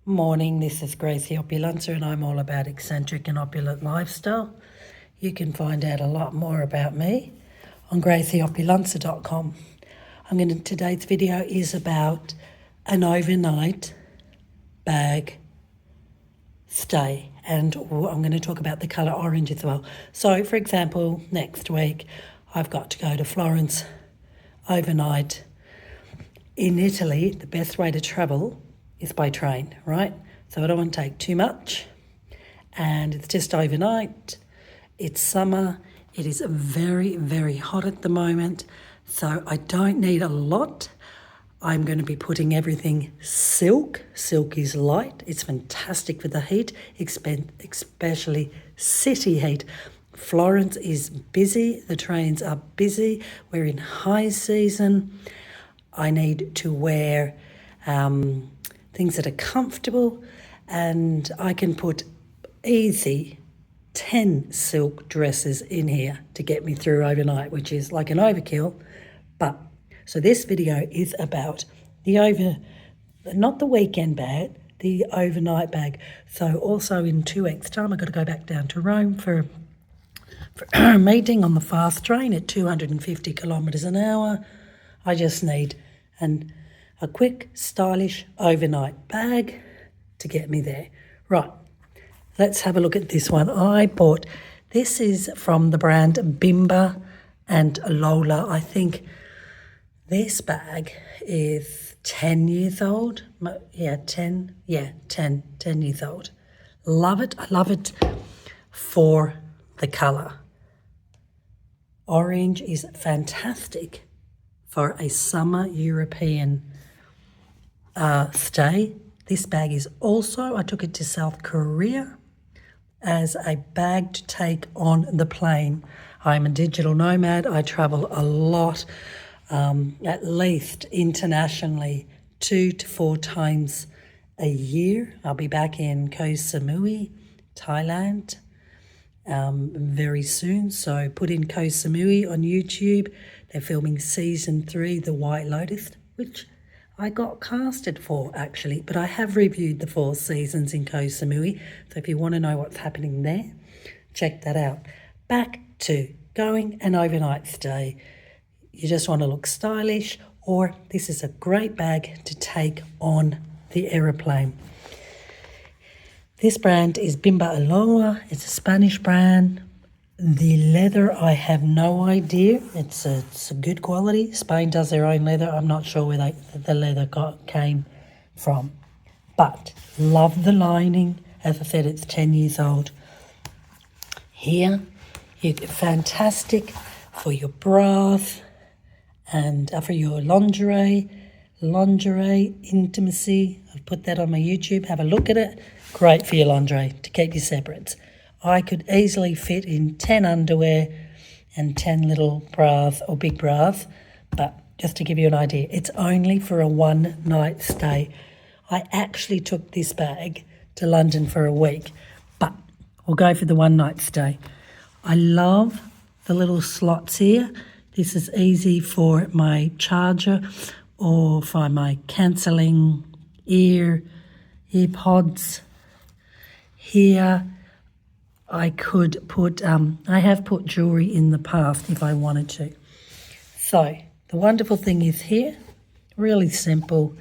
Morning, this is Gracie Opulenta and I'm all about eccentric and opulent lifestyle. You can find out a lot more about me on gracieopulenta.com. Today's video is about an overnight bag stay, and I'm going to talk about the colour orange as well. So for example, next week I've got to go to Florence overnight. In Italy, the best way to travel is by train, right? So I don't want to take too much, and it's just overnight. It's summer. It is very, very hot at the moment, so I don't need a lot. I'm going to be putting everything silk. Silk is light. It's fantastic for the heat, especially city heat. Florence is busy. The trains are busy. We're in high season. I need to wear things that are comfortable, and I can put easy 10 silk dresses in here to get me through overnight, which is like an overkill. But so this video is about not the weekend bag, the overnight bag. So also in 2 weeks' time, I've got to go back down to Rome for a meeting on the fast train at 250 kilometres an hour. I just need a quick, stylish overnight bag to get me there. Right, let's have a look at this one. This is from the brand Bimba and Lola. I think this bag is 10 years old. Yeah, 10 years old. Love it. I love it for the colour. Orange is fantastic for a summer European stay. This bag is also, I took it to South Korea as a bag to take on the plane. I'm a digital nomad. I travel a lot, at least internationally 2 to 4 times a year. I'll be back in Koh Samui, Thailand, very soon. So put in Koh Samui on YouTube. They're filming season 3, The White Lotus, which I got casted for actually, but I have reviewed the 4 seasons in Koh Samui. So if you want to know what's happening there, check that out. Back to going an overnight stay. You just want to look stylish, or this is a great bag to take on the aeroplane. This brand is Bimba Aloha. It's a Spanish brand. The leather, I have no idea. It's a good quality. Spain does their own leather. I'm not sure where the leather came from. But love the lining. As I said, it's 10 years old. Here, you get fantastic for your bras and for your lingerie, intimacy. I've put that on my YouTube. Have a look at it. Great for your lingerie to keep your separates. I could easily fit in 10 underwear and 10 little bras or big bras, but just to give you an idea, it's only for a one-night stay. I actually took this bag to London for a week, but we'll go for the one-night stay. I love the little slots here. This is easy for my charger or for my cancelling earpods. Here, I could put, I have put jewellery in the past if I wanted to. So the wonderful thing is here, really simple.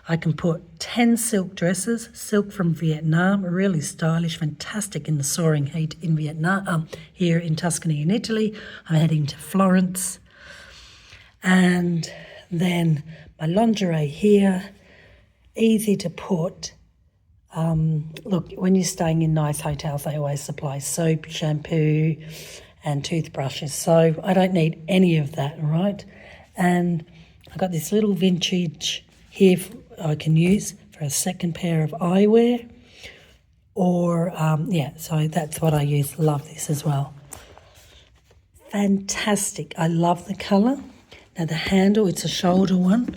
I can put 10 silk dresses, silk from Vietnam, really stylish, fantastic in the soaring heat in Vietnam, here in Tuscany in Italy. I'm heading to Florence. And then my lingerie here, easy to put. Look, when you're staying in nice hotels, they always supply soap, shampoo, and toothbrushes. So I don't need any of that, right? And I've got this little vintage here I can use for a second pair of eyewear. Or, so that's what I use. Love this as well. Fantastic. I love the colour. Now the handle, it's a shoulder one.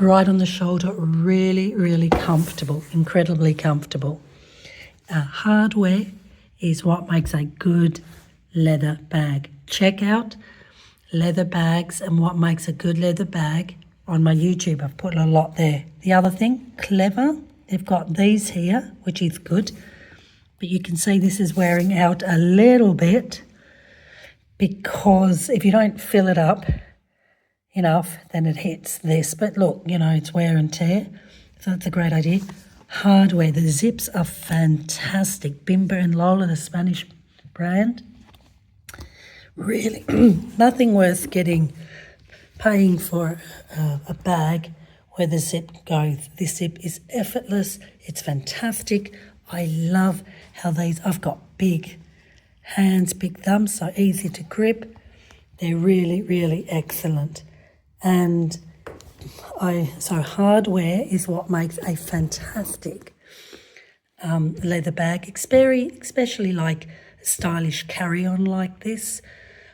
Right on the shoulder, really, really comfortable, incredibly comfortable. Hardware is what makes a good leather bag. Check out leather bags and what makes a good leather bag on my YouTube. I've put a lot there. The other thing, clever, they've got these here, which is good. But you can see this is wearing out a little bit, because if you don't fill it up enough, then it hits this. But look, it's wear and tear. So that's a great idea. Hardware. The zips are fantastic. Bimba and Lola, the Spanish brand. Really, nothing worth paying for a bag where the zip goes. This zip is effortless. It's fantastic. I love how I've got big hands, big thumbs, so easy to grip. They're really, really excellent. And so hardware is what makes a fantastic leather bag, especially like a stylish carry-on like this.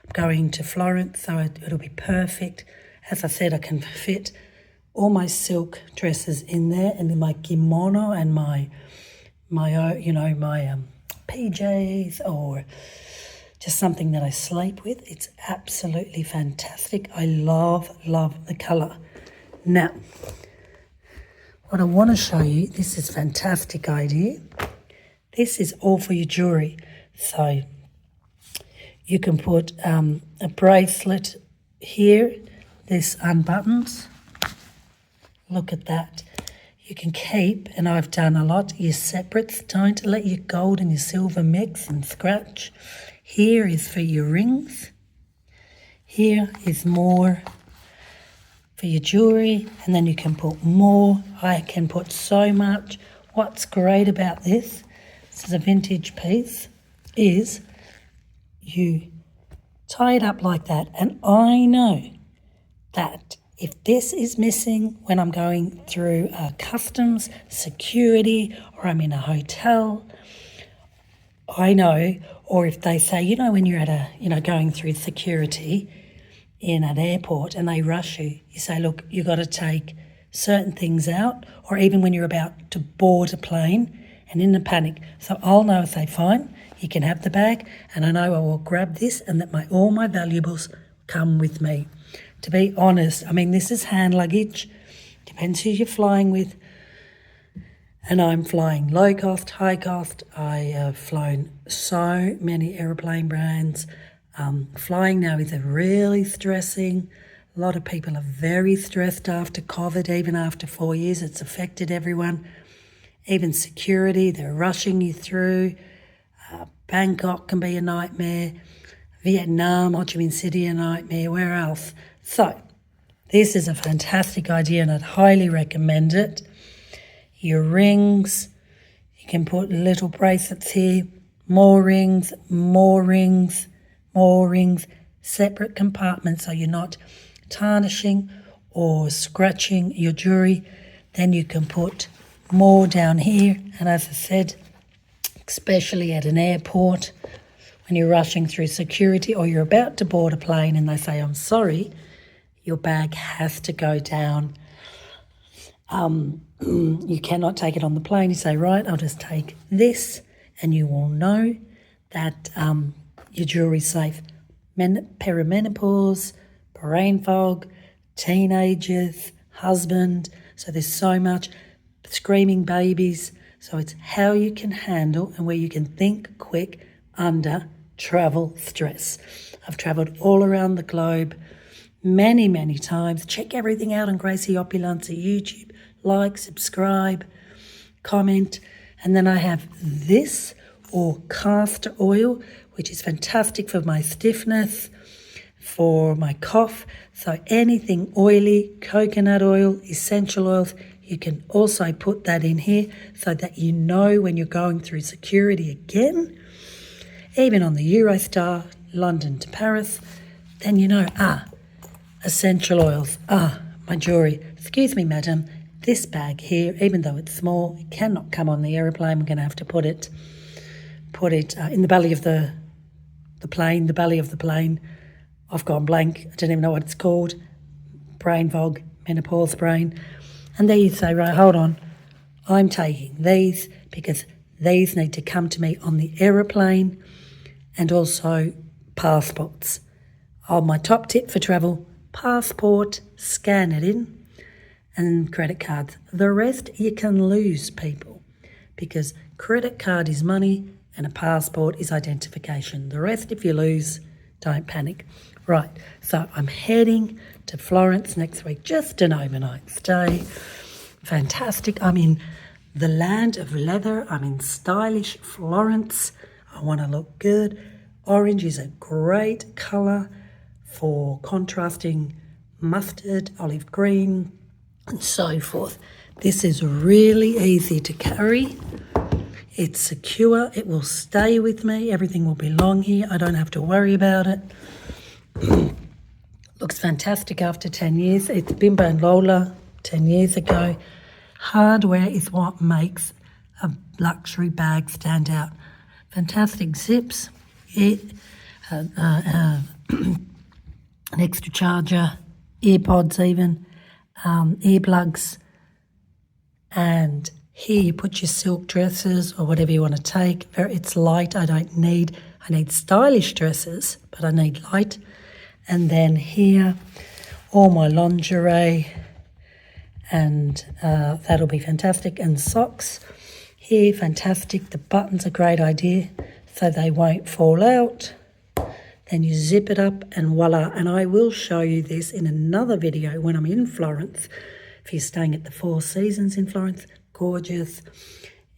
I'm going to Florence, so it'll be perfect. As I said, I can fit all my silk dresses in there, and then my kimono and my PJs, or just something that I sleep with. It's absolutely fantastic. I love the colour. Now, what I want to show you, this is a fantastic idea. This is all for your jewellery. So you can put a bracelet here. This unbuttons. Look at that. You can keep, and I've done a lot, your separates. Don't let your gold and your silver mix and scratch. Here is for your rings. Here is more for your jewellery, and then you can put more. I can put so much. What's great about this is a vintage piece, is you tie it up like that, and I know that if this is missing when I'm going through customs, security, or I'm in a hotel, I know, or if they say, when you're at going through security in an airport and they rush you, you say, look, you've got to take certain things out, or even when you're about to board a plane and in a panic. So I'll know and say, fine, you can have the bag, and I know I will grab this and that all my valuables come with me. To be honest, this is hand luggage. Depends who you're flying with. And I'm flying low cost, high cost. I have flown so many aeroplane brands. Flying now is really stressing. A lot of people are very stressed after COVID, even after 4 years. It's affected everyone. Even security, they're rushing you through. Bangkok can be a nightmare. Vietnam, Ho Chi Minh City, a nightmare. Where else? So, this is a fantastic idea, and I'd highly recommend it. Your rings, you can put little bracelets here, more rings, separate compartments so you're not tarnishing or scratching your jewellery. Then you can put more down here, and as I said, especially at an airport, when you're rushing through security or you're about to board a plane and they say, I'm sorry, your bag has to go down. You cannot take it on the plane. You say, right, I'll just take this, and you will know that your jewellery's safe. Perimenopause, brain fog, teenagers, husband. So there's so much. Screaming babies. So it's how you can handle and where you can think quick under travel stress. I've travelled all around the globe many times. Check everything out on Gracie Opulence YouTube. Like, subscribe, comment. And then I have this, or castor oil, which is fantastic for my stiffness, for my cough. So anything oily, coconut oil, essential oils, you can also put that in here so that you know when you're going through security again, even on the Eurostar, London to Paris, then you know, essential oils, my jewellery. Excuse me, madam, this bag here, even though it's small, it cannot come on the aeroplane. We're going to have to put it in the belly of the plane. I've gone blank. I don't even know what it's called. Brain fog, menopause brain. And there you say, right, hold on. I'm taking these because these need to come to me on the aeroplane, and also passports. My top tip for travel, passport, scan it in, and credit cards. The rest you can lose, people, because credit card is money and a passport is identification. The rest, if you lose, don't panic. Right, so I'm heading to Florence next week, just an overnight stay. Fantastic. I'm in the land of leather. I'm in stylish Florence. I want to look good. Orange is a great colour for contrasting mustard, olive green, and so forth. This is really easy to carry. It's secure. It will stay with me. Everything will belong here. I don't have to worry about it. Looks fantastic after 10 years. It's Bimbo and Lola 10 years ago. Hardware is what makes a luxury bag stand out. Fantastic zips. An extra charger, earpods even, earplugs, and here you put your silk dresses or whatever you want to take. It's light. I need stylish dresses, but I need light. And then here, all my lingerie, and that'll be fantastic. And socks here, fantastic. The buttons are a great idea, so they won't fall out. Then you zip it up and voila. And I will show you this in another video when I'm in Florence. If you're staying at the Four Seasons in Florence, gorgeous.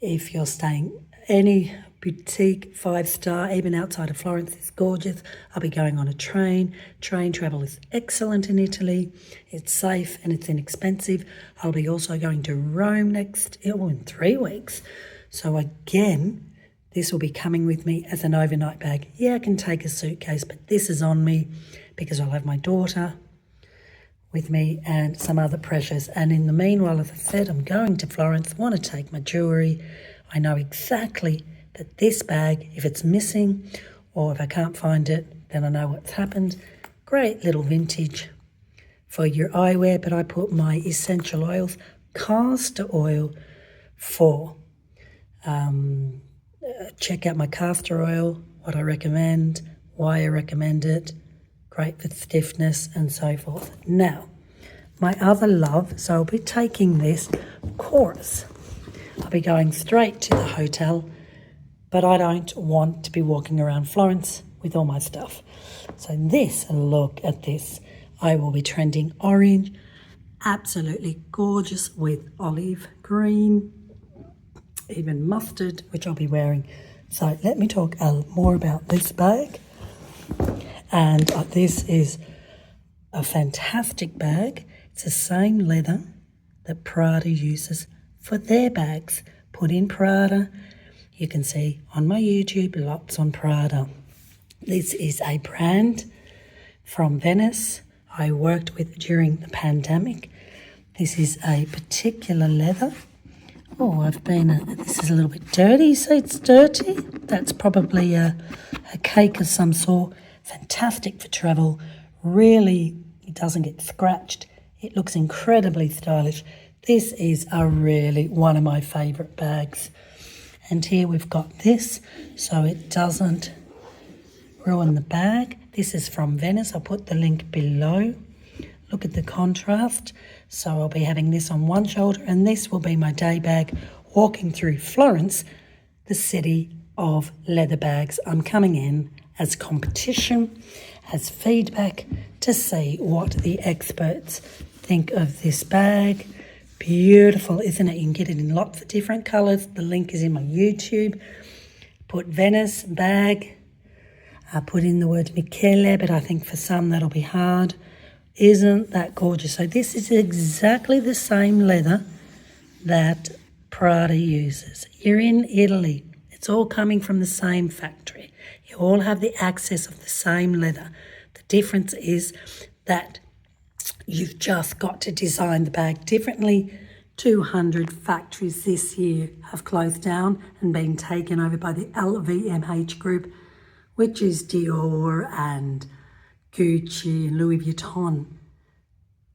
If you're staying any boutique 5-star, even outside of Florence, it's gorgeous. I'll be going on a train. Train travel is excellent in Italy. It's safe and it's inexpensive. I'll be also going to Rome in 3 weeks. So again, this will be coming with me as an overnight bag. Yeah, I can take a suitcase, but this is on me because I'll have my daughter with me and some other precious. And in the meanwhile, as I said, I'm going to Florence, want to take my jewellery. I know exactly that this bag, if it's missing or if I can't find it, then I know what's happened. Great little vintage for your eyewear, but I put my essential oils, castor oil for, check out my castor oil, what I recommend, why I recommend it, great for stiffness and so forth. Now, my other love, so I'll be taking this, of course, I'll be going straight to the hotel, but I don't want to be walking around Florence with all my stuff. So this, look at this. I will be trending orange, absolutely gorgeous with olive green, even mustard, which I'll be wearing. So let me talk more about this bag. And this is a fantastic bag. It's the same leather that Prada uses for their bags. Put in Prada. You can see on my YouTube, lots on Prada. This is a brand from Venice I worked with during the pandemic. This is a particular leather. Oh, this is a little bit dirty. You see it's dirty? That's probably a cake of some sort. Fantastic for travel. Really, it doesn't get scratched. It looks incredibly stylish. This is really one of my favourite bags. And here we've got this, so it doesn't ruin the bag. This is from Venice. I'll put the link below. Look at the contrast. So I'll be having this on one shoulder, and this will be my day bag walking through Florence, the city of leather bags. I'm coming in as competition, as feedback to see what the experts think of this bag. Beautiful, isn't it? You can get it in lots of different colours. The link is in my YouTube. Put Venice bag. I put in the word Michele, but I think for some that'll be hard. Isn't that gorgeous? So this is exactly the same leather that Prada uses. You're in Italy. It's all coming from the same factory. You all have the access of the same leather. The difference is that you've just got to design the bag differently. 200 factories this year have closed down and been taken over by the LVMH group, which is Dior and Gucci and Louis Vuitton.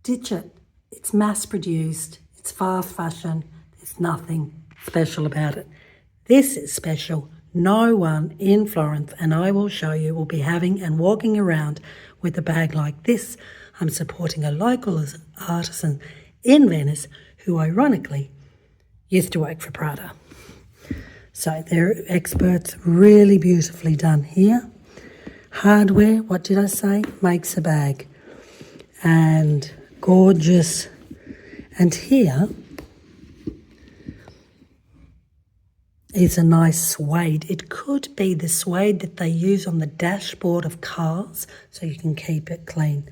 Ditch it. It's mass-produced. It's fast fashion. There's nothing special about it. This is special. No one in Florence, and I will show you, will be having and walking around with a bag like this. I'm supporting a local artisan in Venice who ironically used to work for Prada. So they're experts, really beautifully done here. Hardware, what did I say? Makes a bag. And gorgeous. And here is a nice suede. It could be the suede that they use on the dashboard of cars so you can keep it clean.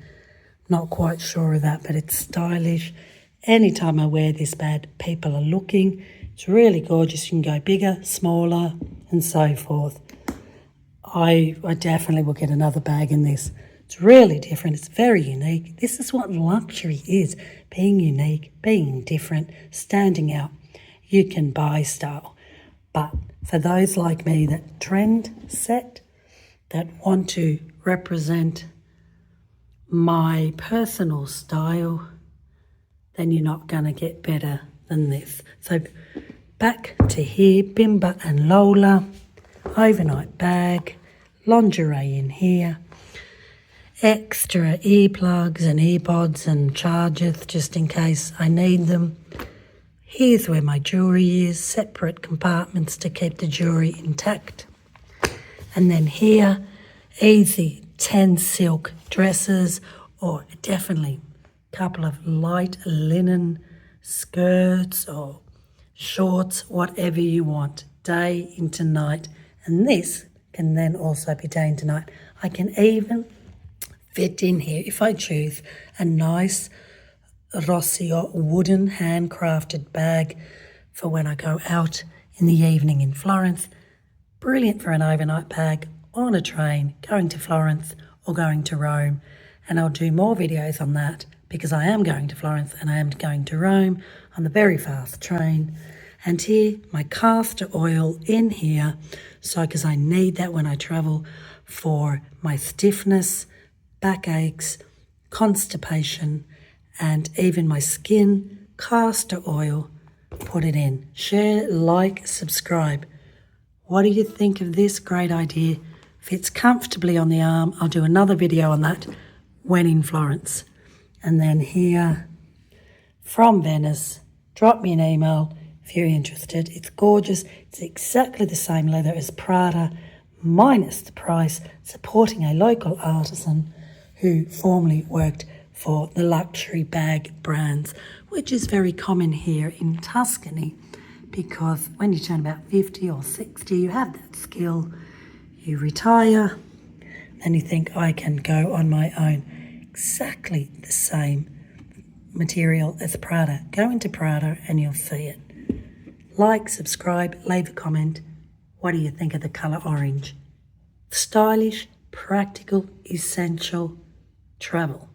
Not quite sure of that, but it's stylish. Anytime I wear this bag, people are looking. It's really gorgeous. You can go bigger, smaller, and so forth. I definitely will get another bag in this. It's really different. It's very unique. This is what luxury is, being unique, being different, standing out. You can buy style. But for those like me that trend set, that want to represent my personal style, then you're not going to get better than this. So back to here, Bimba and Lola, overnight bag, lingerie in here, extra earplugs and earpods and chargers just in case I need them. Here's where my jewellery is, separate compartments to keep the jewellery intact. And then here, easy 10 silk dresses, or definitely a couple of light linen skirts or shorts, whatever you want, day into night. And this can then also be day into night. I can even fit in here, if I choose, a nice Rossio wooden handcrafted bag for when I go out in the evening in Florence. Brilliant for an overnight bag on a train going to Florence or going to Rome. And I'll do more videos on that because I am going to Florence and I am going to Rome on the very fast train. And here, my castor oil in here, so because I need that when I travel for my stiffness, backaches, constipation, and even my skin. Castor oil, put it in. Share, like, subscribe. What do you think of this great idea? Fits comfortably on the arm. I'll do another video on that when in Florence. And then here, from Venice, drop me an email if you're interested. It's gorgeous. It's exactly the same leather as Prada, minus the price, supporting a local artisan who formerly worked for the luxury bag brands, which is very common here in Tuscany, because when you turn about 50 or 60, you have that skill, you retire, and you think, I can go on my own. Exactly the same material as Prada. Go into Prada and you'll see it. Like, subscribe, leave a comment. What do you think of the colour orange? Stylish, practical, essential travel.